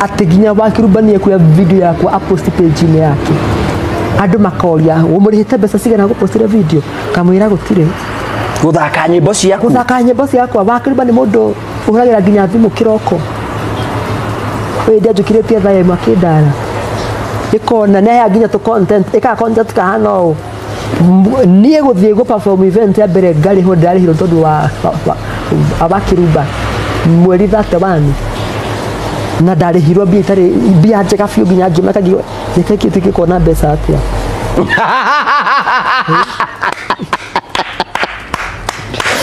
atiginya wakirubania kwa video yakwa apost page yake andu makoria umurihite mbeca cigana gupostira video kamwira gutire guthaka nyimbo ciakwa wakiriba ni mundu uhuragira nginya thimu kiroko we ndia njukirite thaye makindara ikona na ya nginya to content ika content kahano nie guthie go perform event ya mbere ngari ho ndari hiro tondu wa abakiruba mweri 31 na ndari hiro bi tari bia njega fiu nginya ngimaka ngiyo nikeki kona mbeca atia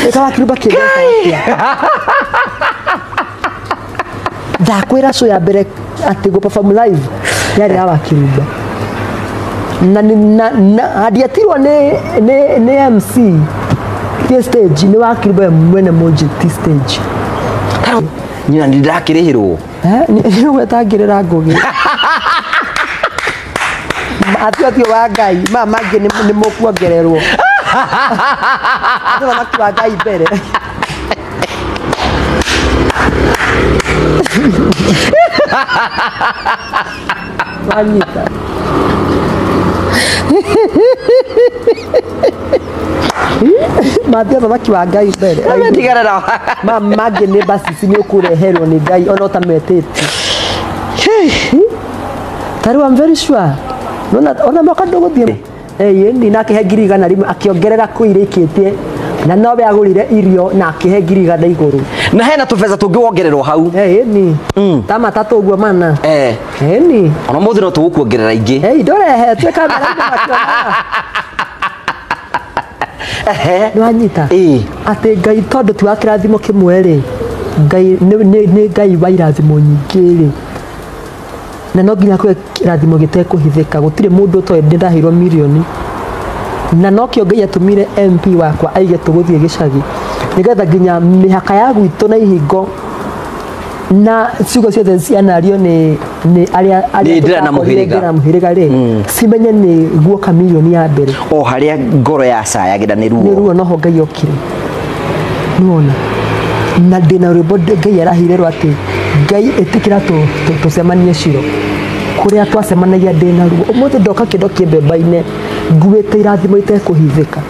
ikawa kiruba kigeza ndakwira so ya mbere ati go perform live yari abakiruba na hadiatirwa ne MC ti stage ni wakiruba mwene moje ti stage nyina ndakirihirwo ni wetagirira ngugi atio wa Ngai mama ngi ni mukuongererwo atio wa Ngai mbere Manita Matia thamaki wa Ngai mbere ametigarara mama ngi ni basi ni ukureherwo ni Ngai ona utametete tari I'm very sure ona mwaka ndoguthie ni nake ngirigana rimwe akiongerera kuirikitie na nobe agurire irio na akihe ngirigana iguru na hena tubeza tungiwongererwo hau ni tama tatu guo mana ni ona muthi no tugukuongerera ingi ndorehete kamera nwanyita ati Ngai tondu ti wa kirathimo kimwe ri Ngai ni Ngai wa irathimo nyingi ri na no nginya kwe kirathimo gitekuhithika gutire mundu to ndahirwo milioni na no kio Ngai atumire MP wakwa aige tuguthie gicagi nigetha nginya mihaka ya gwitu na ihingo na ciugo ciothe cianario ni aria na muhiriga ri cimenye ni guoka milioni ya mbere o haria ngoro ya cayagira ni ruo no ho Ngai okire nuona na ndina rwimbo Ngai arahirerwo ati Ngai etikira tucemanie ciro kuria twacemanagia ndina ruo umuthi ndoka kindo kimbemba-ine nguite irathimo itekuhithika